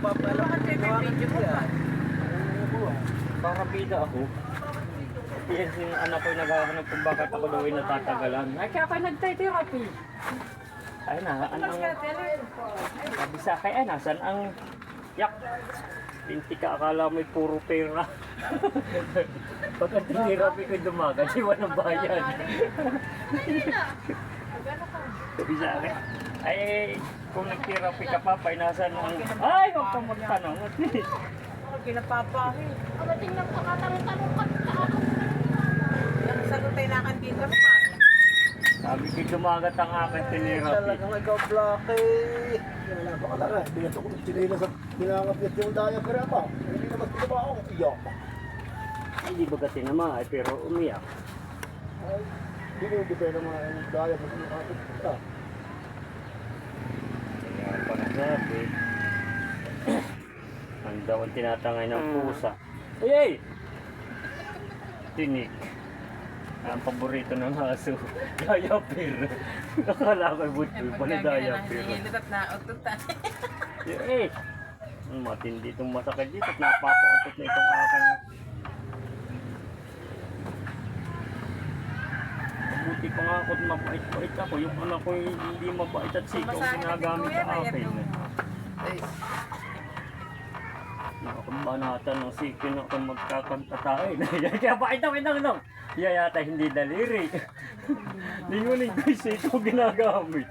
Papala ka video mo ba? Baka bida ako. Yan yung anak ko naghahanap kung bakit ako daw ay natatagalan. Ay, kaya ako nagtay-therapy. Ay na, sabi sa akin, ay nasan ang yak? Pinti ka, akala mo'y puro pera. Pagka therapy ko dumaga, di ba ng bayan? Sabi sa akin, ay kung nag-therapy ka pa, nasan ang... Ay, huwag kang magtanong. Kinapapahin. Ang tingnan ka katanong-tanong ka. Ang sagot ay nakandito pa. Sabi ko dumagat ang aking therapy. Talagang ikaw, Blackie. Wala pa ka talaga. Binato ko ng chinila sa binangapit yung daya pera pa. Hindi naman pinaba ako. Iyak. Hindi ba kasi naman, pero umiyak. Ay, hindi pera mga yung daya pag binangapit ka. Kaya pa nasabi. Ang daw ang tinatangay ng pusa. Ay! Tinik. Ang paborito ng aso. Diaper. Nakala ko buto pala diaper. Nilitat na ututan. Eh! Matindi itong masakit dito at napapautot na itong aking. Mabuti pa nga ako at mabait-bait ako. Yung anak ko hindi mabait at sikaw ginagamit sa akin. Nakakambanatan ng sikin ako magkakantatain. Kaya bakit ako inang-inang? Yata hindi daliri. Lingunin ko yung sikaw ginagamit.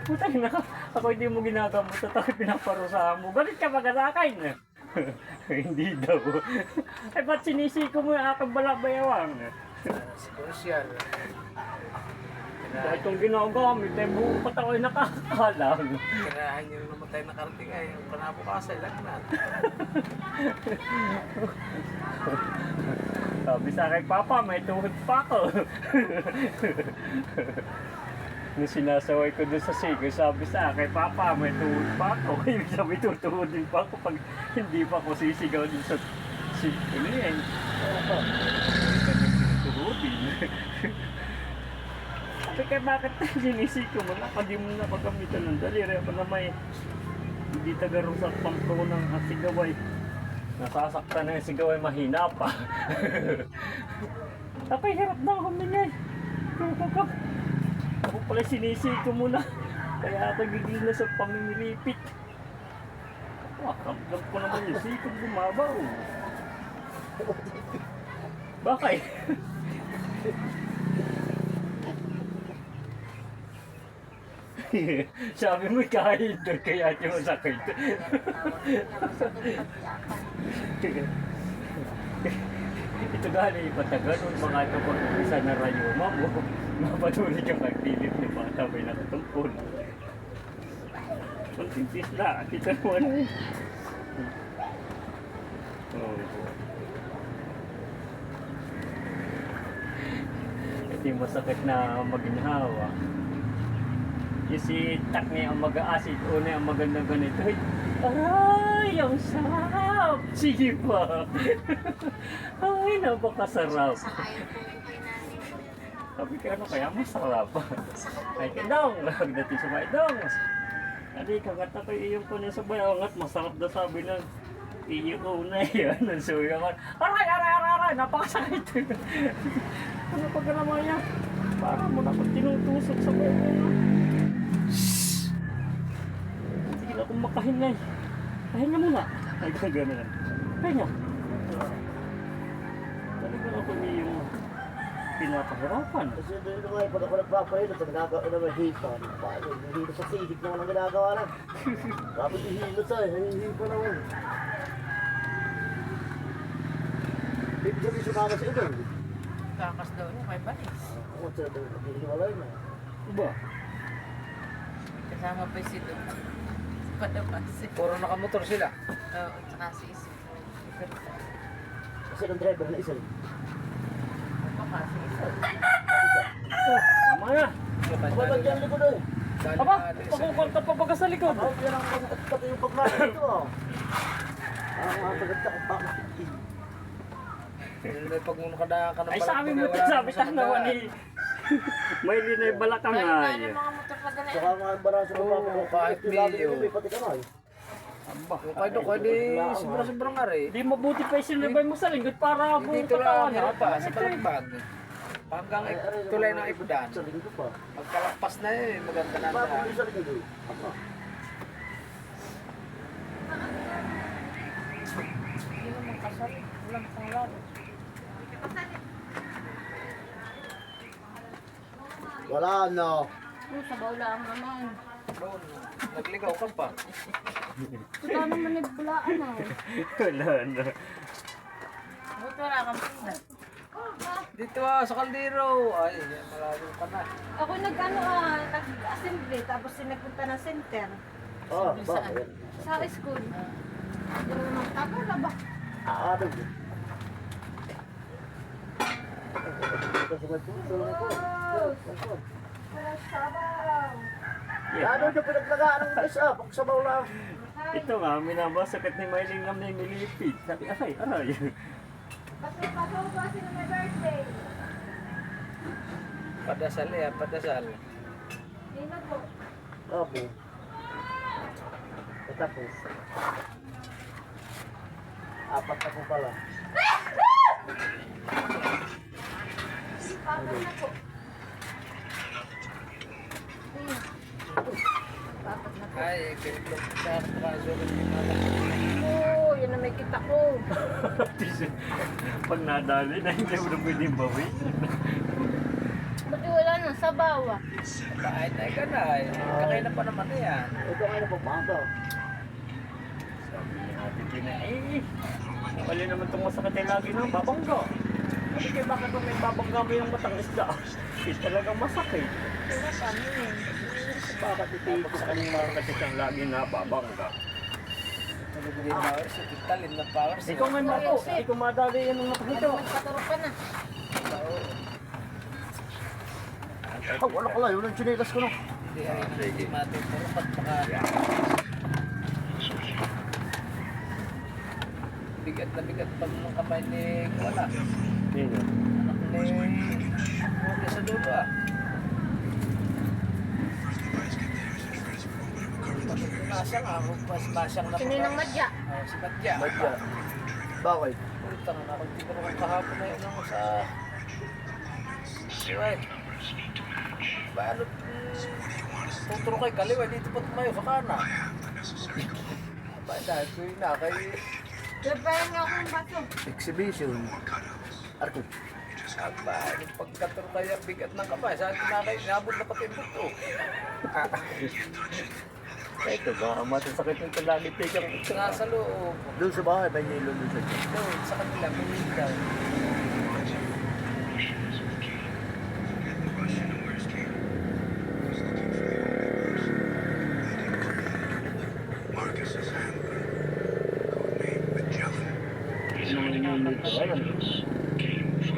Putay na, ako hindi mo ginagamit at ako pinaparusahan mo. Galit ka ba sa akin? Hindi daw. Ay ba't sinisiko mo yung aking balabayawang? Social. Kahit yung ginagamit, eh buong pat ako'y nakakalang. Kinahan yung namatay na karating ay yung panabukasan, lagnat. Sabi sa akin, Papa, may tuhod pa ako. Nung sinasaway ko doon sa sigo, sabi sa akin, Papa, may tuhod pa ako. Ibig sabi, tutuhodin pa ako pag hindi pa ako sisigaw doon sa sigo niya. Tutuhodin. Sabi kaya bakit sinisiko mo na? Pag di mo na pagkamitan ng daliri. Ako na may hindi tagarong sa pangko ng sigaway. Nasasaktan na yung sigaway, mahina pa. Ako'y hirap na humingi. Ako pala sinisiko mo na. Kaya ako gigil na sa pamimilipit. Kamdam ko naman yung sikog bumabaw. Bakit? Sabi mo kahit doon kaya di masakit. Ito gali ipatagalon mga ito pag isa na rayuma mo. Mapatuloy kang magtilip ni bata may nakatumpon. Kuntintis na, kita mo na eh. Ito yung masakit na maginhawa. Yung si Takni ang mag-aasid, una ang maganda ganito. Aray, ang sarap! Sige pa! Ay, napakasarap. Sabi ka, ano kaya masarap? Ay, Kedong! Nagdating sa Maidong! Adi, kagat ako iyong ko niya sa bayaw. At masarap na sabi ng iyo ko na yan. Ang suya ka. Aray! Napakasakit! Ano pag naman yan? Para mo na kung tinutusok sa bayaw. Hindi na akong makahinay. Pahinga muna. Ay, gano'n. Pahinga. Talagang ako niya yung pinapahirapan. Kasi doon nga, pag ako nagpapahilo, sa nagagawa na may hipan. Paano? Hihilo sa sihig naman ang ginagawa lang. Dapat hihilo sa hihipa naman. Ibig sabihin sumama sa ito. Kakas daw niya, may banis. Ako sa ito, hihiwalay na. Iba? Kasama pa si doon. Padabas. Puro nakamotor sila. Oo, tsaka si Isip. Kasi ng driver na isa. Baka si Isip. Tama na. Abang dyan likod eh. Aba, pakukunta pa baga sa likod. Ako yan ang pagkakata yung pagkakata ito ah. Ang mga pagkakata pa. May pagmumukadaan ka ng Ay, sabi mo ito, sabi tanawan ni... May linay balakang Ay, ay. mga motor na ganun. Saka mga baraso ko pa. Oo, kahit Labi medyo. ko may pati kamay. Kung kayo doon, kayo di sobrang-sobrang nga rin. Di mabuti pa isinabay mo sa lingkod para buong Dito lang katawan. pa, sa balagbag. Hanggang tulay ng ikudan. Sa linggo pa. Pagkalakpas na yun, maganda na Bakit na. di sa linggo? Ako. Hindi naman kasal. Walang pangalan. Wala no. Sabaw lang naman. Doon, nagligaw ka pa. Ito naman ay bulaan na. Wala na. Buto wala kang pina. Dito sa kaldero. Ay, malayo ka na. Ako nag-assembly tapos nagpunta ng center. Oh, bakit? Sa school. Hindi naman tagal na ba? Ano? Kasi magpuso na ko. Walang sabaw. Ano yung pinaglagaan ng isa? Pagsabaw lang. Ito nga, minabasakit ni Mylene lang na yung nilipid. Sabi, aray. Ba't may pasaw ba sila may birthday? Padasal eh, padasal. Hindi na po. Opo. Tapos. Apat na po pala. Papat na po. Ayun. Papat na po. Ay, kiniklop sa kasulong yung mga. Oo, yun na may kita ko. Pag nadali na hindi mo na pwedeng bawin. Ba't wala nang sabaw ah? Kahit na ka na, kakay na pa naman na yan. Ito nga na pagpagaw. Sabi niya natin kina, wala naman itong masakit ay lagi ng babangga. Sabi kayo, bakit kung may babangga mo yung matang isda? Talagang masakit. Wala kami eh. Bakit itipok sa kanyang mga kasi siyang lagi na babangga? Tulog din powers, talin na powers. Ikaw may mapo, hindi ko madali yan ng nakahito. Magpaturo ka na. Oh, wala ka lang. Yun ang chinelas ko no. Hindi ay hindi matutulog at baka bigat na bigat pag ng kamay ni wala. Sino? Anak ni Muna sa dulo ah. Masyang ako, mas masyang na Sino ng madya? Oh, si Batya. Madya. Bakit? Puta nga ako, hindi ko naman kahapon na yun ako sa... Anyway. Ba ano? Tuturo kay Kaliwa, dito pa tumayo sa kana. Ba dahil ko yun na kay Labayan niyo akong baso. Exhibition. Arko. Aba, yung pagkaturo kaya bigat ng kamay. Sa akin na kayo, nabot na pati yung buto. Ito ba, masasakit yung talagi tikang Nasa loob. Doon sa bahay, may yelo doon sa dyan. Doon, sa kanila, may daw.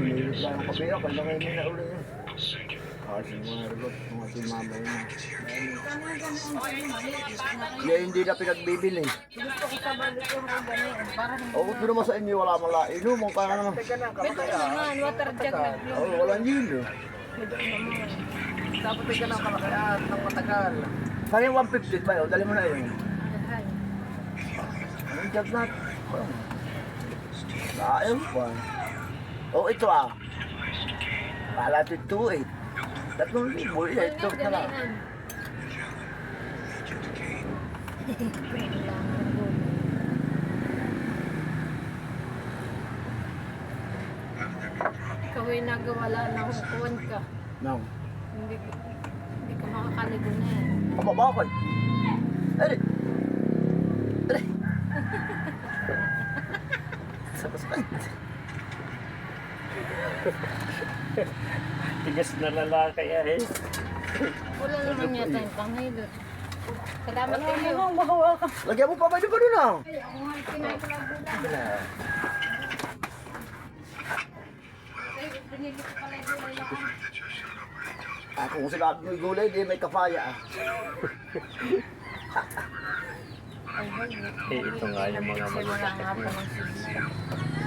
Pinilit lang ang kape ako. Kailangan mo na ulit yun. Kasi mga rilot, mga si mama yun. Yan hindi na pinagbibili. Gusto ko sa balik yung ganyan. Para hindi. O, kung naman sa inyo, wala man la. Inuman ka naman. Teka lang, Beto naman, water jug nag-blow. O, walang yelo. dapat teka lang kalakayaan ng matagal. Saan yung 150 ba yun? Dali mo na yun. Anong job na? Ayaw pa. O, ito ah. Kala 2.8. 3,000. Ito na lang. Ikaw ay nagawala na hukuan ka. No. Hindi ka makakaligo na yan. Kababakay. Ere. Ere. Sa basket. tigas na lalaki eh. Wala naman yata yung panghilot. Salamat kayo. Lagyan mo pa ba yung doon ah? Ay, ako nga kinain ko lang gulay. Ay, pinili ko pala yung gulay lang. Ah, kung sinabi mo yung gulay, di may kafaya ah. Ito nga yung mga Kasi wala nga pa ng signal.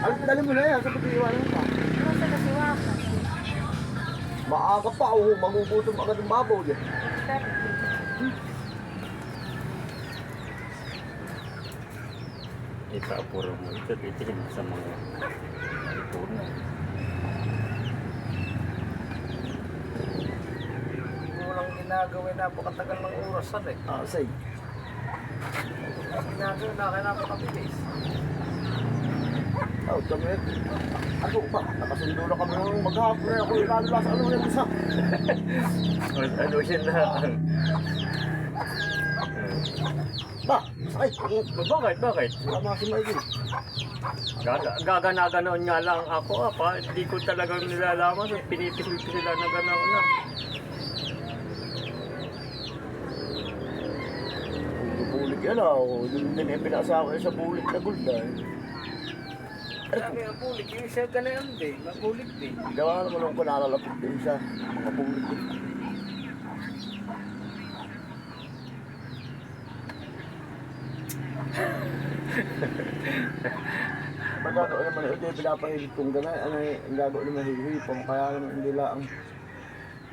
Alam, dali mo na yan. Sa pag-iwanan pa. Ano sa kasiwaka? Maaga pa, oh, magugutom agad ng babaw dyan. Ipapuro mo ito, titigil sa mga itunan. Walang ginagawa na napakatagal ng orasan eh. Say. Ginagawa na kaya napakabilis. Kami. Ako ba? Nakasundo na kami ng maghapon na ako ilalas. Ano yung isa? Ano siya na? Ba? Ay, Bakit? tama si Mikey. Gagana-ganoon nga lang ako pa. Hindi ko talagang nilalaman. So, pinipisil-pisil na ganoon na. Bulik yan ako. Yung din pinasawa sa bulik na gulda. Sabi ang pulik, yung siya ganayan din, mapulik din. Gawa naman ako nalalapit din sa mga bulik din. Magagawa naman ito yung pinapahilig kong gano'n. Ano yung gagawin naman hihipong. Kaya naman hindi lang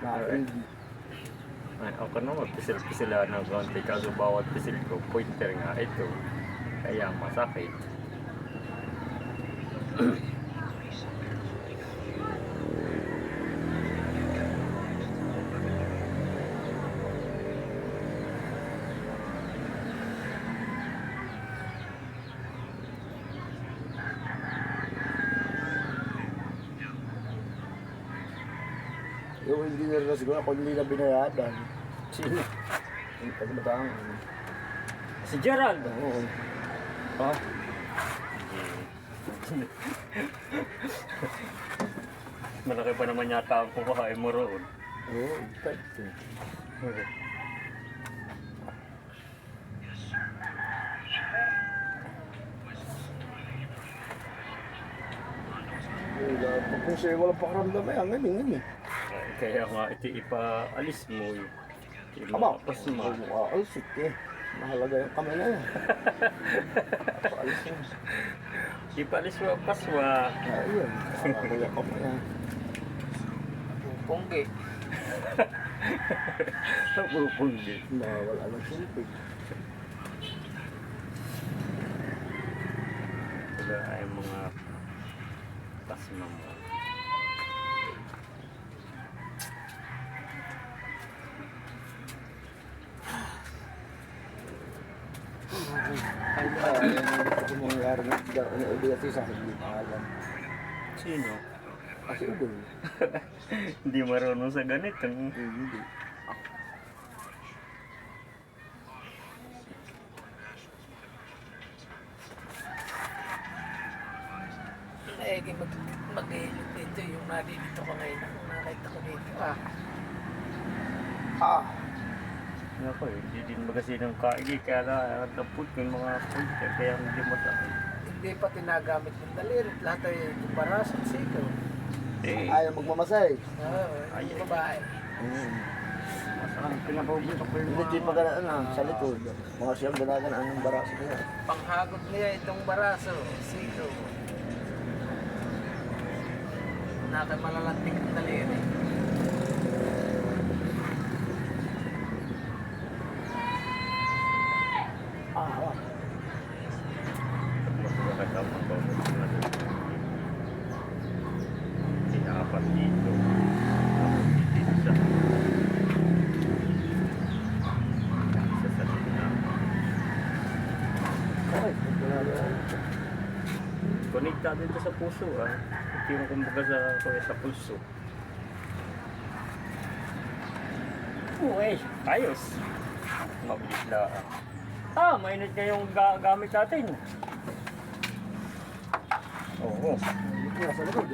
natin. Ay, ako naman, pisil-pisila ng konti. Kaso bawat pisil ko, pointer nga ito. Kaya masakit. Yung engineer na siguro ako hindi na binayadan. Sino? Yung pagbatang. Si Gerald. Oo. Ha? Malaki pa naman yata ang kukuhain mo roon. Oo, tight eh. Kung siya walang pakaramdam ay ang galing eh. Kaya nga ito ipaalis mo yung Aba, pasma. alsik eh. Mahalaga yung kamay na yan. Paalis yun. Ipaalis mo ang pasma. Ayun, mahalaga yung kamay na. Punggi. Pupunggi. Wala lang silpig. Wala ay mga pasma mo. Ay, ito kung mangyari na kasi sa akin, hindi pa alam. Sino? Kasi udol. Hindi marunong sa ganito. Hindi. Eh, mag-ihilot dito yung dito ko ngayon. Ang nakita ko dito. Ako hindi din magasin ng kaigi. Kaya naput yung mga pointer. Kaya hindi masakit. Hindi pa tinagamit yung dalirit. Lahat ay baras at siko. Ayaw magmamasay. Oo, yung babae. Masakit. Pinapaubos ako yung Hindi pa ganaan sa likod. Mga siyang ganaganaan ng baraso niya. Panghagot niya itong baraso, siko. Nakay malalantik ang dalirit. Dapat dito. Tapos dito sa gitna. Okay. Connecta dito sa puso Hindi mo kumbaga sa pulso. Uy, ayos. Mabilis lang. Mainit nga yung gamit natin. Oo. Nasa likod.